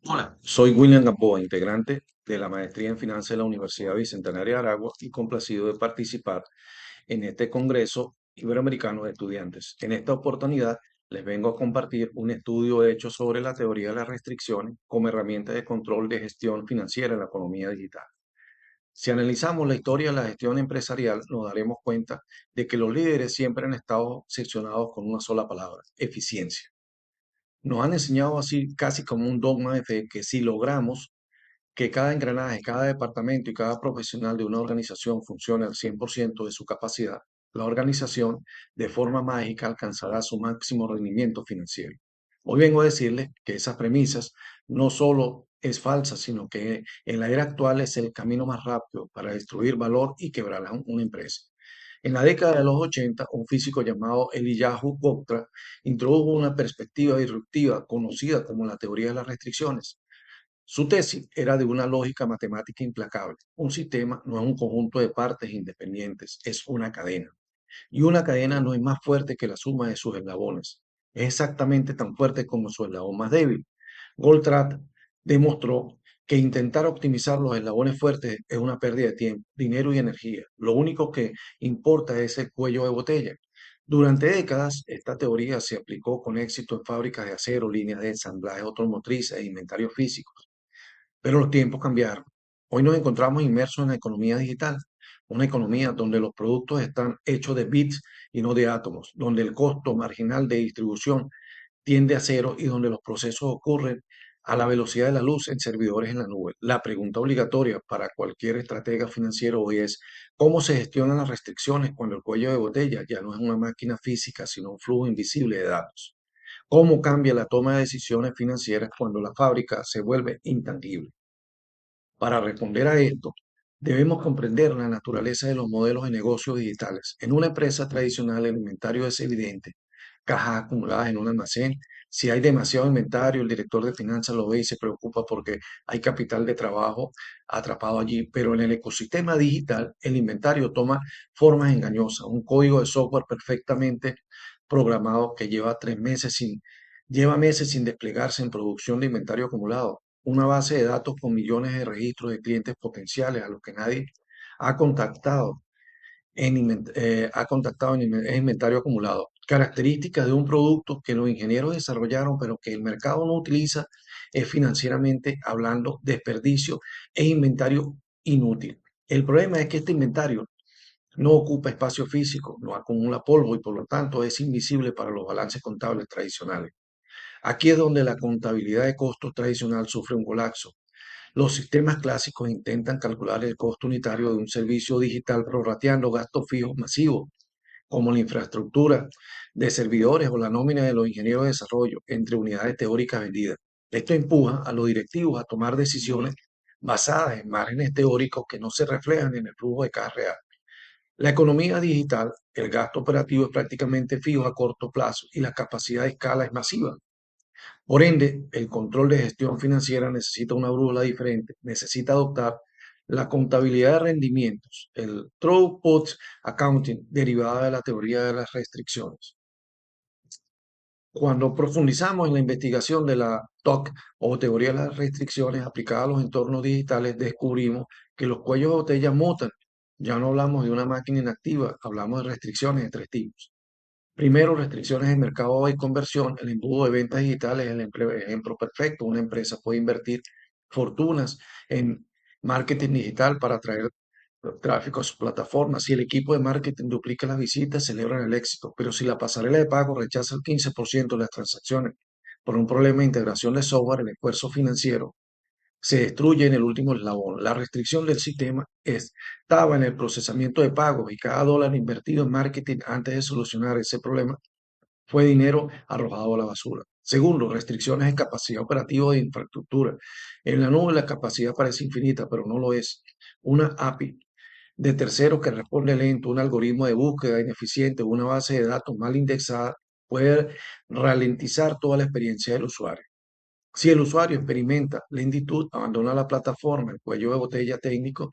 Hola, soy William Gamboa, integrante de la Maestría en Finanzas de la Universidad Bicentenaria de Aragua y complacido de participar en este Congreso Iberoamericano de Estudiantes. En esta oportunidad les vengo a compartir un estudio hecho sobre la teoría de las restricciones como herramienta de control de gestión financiera en la economía digital. Si analizamos la historia de la gestión empresarial, nos daremos cuenta de que los líderes siempre han estado seccionados con una sola palabra: eficiencia. Nos han enseñado así casi como un dogma de fe que si logramos que cada engranaje, cada departamento y cada profesional de una organización funcione al 100% de su capacidad, la organización de forma mágica alcanzará su máximo rendimiento financiero. Hoy vengo a decirles que esas premisas no solo es falsa, sino que en la era actual es el camino más rápido para destruir valor y quebrar a una empresa. En la década de los 80, un físico llamado Eliyahu Gupta introdujo una perspectiva disruptiva conocida como la teoría de las restricciones. Su tesis era de una lógica matemática implacable. Un sistema no es un conjunto de partes independientes, es una cadena. Y una cadena no es más fuerte que la suma de sus eslabones. Es exactamente tan fuerte como su eslabón más débil. Goldratt demostró que intentar optimizar los eslabones fuertes es una pérdida de tiempo, dinero y energía. Lo único que importa es el cuello de botella. Durante décadas, esta teoría se aplicó con éxito en fábricas de acero, líneas de ensamblaje automotrices e inventarios físicos. Pero los tiempos cambiaron. Hoy nos encontramos inmersos en la economía digital, una economía donde los productos están hechos de bits y no de átomos, donde el costo marginal de distribución tiende a cero y donde los procesos ocurren a la velocidad de la luz en servidores en la nube. La pregunta obligatoria para cualquier estratega financiero hoy es: ¿cómo se gestionan las restricciones cuando el cuello de botella ya no es una máquina física, sino un flujo invisible de datos? ¿Cómo cambia la toma de decisiones financieras cuando la fábrica se vuelve intangible? Para responder a esto, debemos comprender la naturaleza de los modelos de negocios digitales. En una empresa tradicional, el inventario es evidente: cajas acumuladas en un almacén. Si hay demasiado inventario, el director de finanzas lo ve y se preocupa porque hay capital de trabajo atrapado allí. Pero en el ecosistema digital, el inventario toma formas engañosas. Un código de software perfectamente programado que lleva meses sin desplegarse en producción de inventario acumulado. Una base de datos con millones de registros de clientes potenciales a los que nadie ha contactado en inventario acumulado. Características de un producto que los ingenieros desarrollaron, pero que el mercado no utiliza, es financieramente hablando desperdicio e inventario inútil. El problema es que este inventario no ocupa espacio físico, no acumula polvo y por lo tanto es invisible para los balances contables tradicionales. Aquí es donde la contabilidad de costos tradicional sufre un colapso. Los sistemas clásicos intentan calcular el costo unitario de un servicio digital prorrateando gastos fijos masivos, como la infraestructura de servidores o la nómina de los ingenieros de desarrollo, entre unidades teóricas vendidas. Esto empuja a los directivos a tomar decisiones basadas en márgenes teóricos que no se reflejan en el flujo de caja real. La economía digital, el gasto operativo es prácticamente fijo a corto plazo y la capacidad de escala es masiva. Por ende, el control de gestión financiera necesita una brújula diferente, necesita adoptar la contabilidad de rendimientos, el throughput accounting, derivada de la teoría de las restricciones. Cuando profundizamos en la investigación de la TOC o teoría de las restricciones aplicada a los entornos digitales, descubrimos que los cuellos de botella mutan. Ya no hablamos de una máquina inactiva, hablamos de restricciones de tres tipos. Primero, restricciones de mercado y conversión. El embudo de ventas digitales es el ejemplo perfecto. Una empresa puede invertir fortunas en marketing digital para atraer tráfico a su plataforma. Si el equipo de marketing duplica las visitas, celebran el éxito. Pero si la pasarela de pago rechaza el 15% de las transacciones por un problema de integración de software, el esfuerzo financiero se destruye en el último eslabón. La restricción del sistema estaba en el procesamiento de pagos y cada dólar invertido en marketing antes de solucionar ese problema fue dinero arrojado a la basura. Segundo, restricciones en capacidad operativa de infraestructura. En la nube la capacidad parece infinita, pero no lo es. Una API de terceros que responde lento, un algoritmo de búsqueda ineficiente, una base de datos mal indexada, puede ralentizar toda la experiencia del usuario. Si el usuario experimenta lentitud, abandona la plataforma. El cuello de botella técnico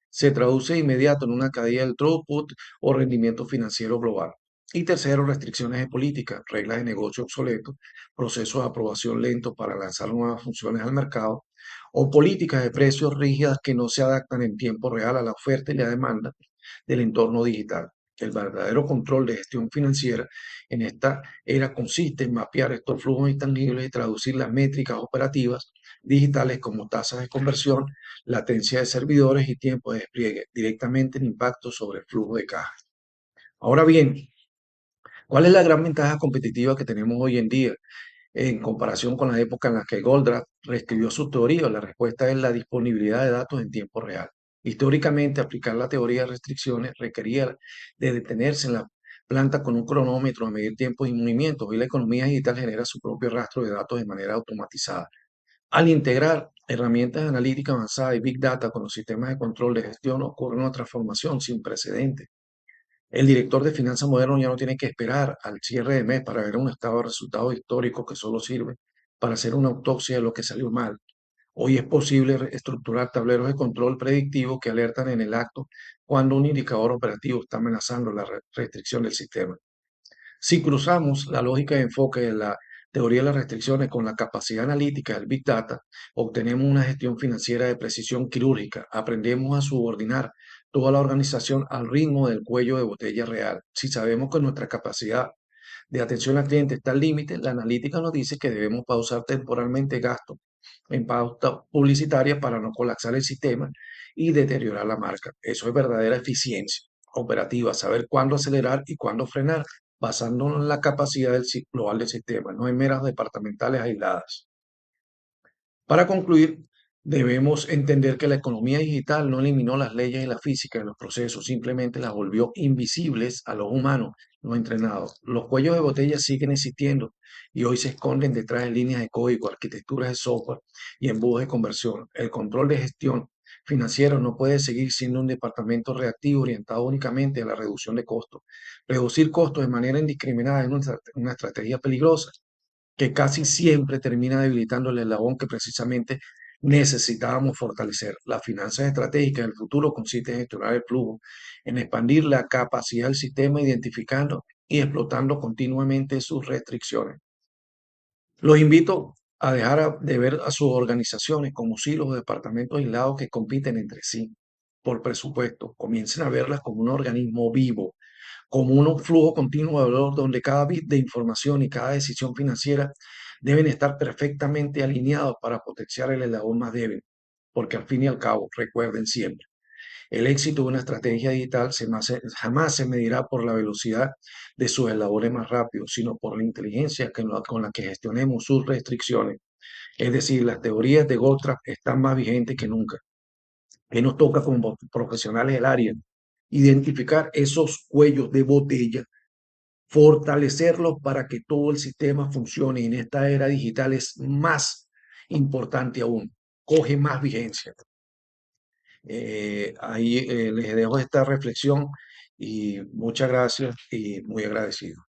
se traduce de inmediato en una caída del throughput o rendimiento financiero global. Y tercero, restricciones de política, reglas de negocio obsoletos, procesos de aprobación lentos para lanzar nuevas funciones al mercado o políticas de precios rígidas que no se adaptan en tiempo real a la oferta y la demanda del entorno digital. El verdadero control de gestión financiera en esta era consiste en mapear estos flujos intangibles y traducir las métricas operativas digitales como tasas de conversión, latencia de servidores y tiempo de despliegue directamente en impacto sobre el flujo de caja. Ahora bien, ¿cuál es la gran ventaja competitiva que tenemos hoy en día en comparación con la época en la que Goldratt reescribió su teoría? La respuesta es la disponibilidad de datos en tiempo real. Históricamente, aplicar la teoría de restricciones requería de detenerse en la planta con un cronómetro a medir tiempos y movimientos. Hoy la economía digital genera su propio rastro de datos de manera automatizada. Al integrar herramientas analíticas avanzadas y Big Data con los sistemas de control de gestión, ocurre una transformación sin precedentes. El director de finanzas moderno ya no tiene que esperar al cierre de mes para ver un estado de resultados históricos que solo sirve para hacer una autopsia de lo que salió mal. Hoy es posible estructurar tableros de control predictivo que alertan en el acto cuando un indicador operativo está amenazando la restricción del sistema. Si cruzamos la lógica de enfoque de la teoría de las restricciones con la capacidad analítica del Big Data, obtenemos una gestión financiera de precisión quirúrgica. Aprendemos a subordinar toda la organización al ritmo del cuello de botella real. Si sabemos que nuestra capacidad de atención al cliente está al límite, la analítica nos dice que debemos pausar temporalmente gastos en pauta publicitaria para no colapsar el sistema y deteriorar la marca. Eso es verdadera eficiencia operativa, saber cuándo acelerar y cuándo frenar, basándonos en la capacidad global del sistema, no en meras departamentales aisladas. Para concluir, debemos entender que la economía digital no eliminó las leyes y la física de los procesos, simplemente las volvió invisibles a los humanos no entrenados. Los cuellos de botella siguen existiendo y hoy se esconden detrás de líneas de código, arquitecturas de software y embudos de conversión. El control de gestión financiera no puede seguir siendo un departamento reactivo orientado únicamente a la reducción de costos. Reducir costos de manera indiscriminada es una estrategia peligrosa que casi siempre termina debilitando el eslabón que precisamente necesitábamos fortalecer. Las finanzas estratégicas del futuro consisten en gestionar el flujo, en expandir la capacidad del sistema, identificando y explotando continuamente sus restricciones. Los invito a dejar de ver a sus organizaciones como silos o departamentos aislados que compiten entre sí por presupuesto. Comiencen a verlas como un organismo vivo, como un flujo continuo de valor donde cada bit de información y cada decisión financiera deben estar perfectamente alineados para potenciar el eslabón más débil. Porque al fin y al cabo, recuerden siempre, el éxito de una estrategia digital jamás se medirá por la velocidad de sus eslabones más rápidos, sino por la inteligencia con la que gestionemos sus restricciones. Es decir, las teorías de Goldtrap están más vigentes que nunca. Que nos toca como profesionales del área identificar esos cuellos de botella, fortalecerlos para que todo el sistema funcione. En esta era digital es más importante aún, coge más vigencia. Ahí les dejo esta reflexión y muchas gracias y muy agradecido.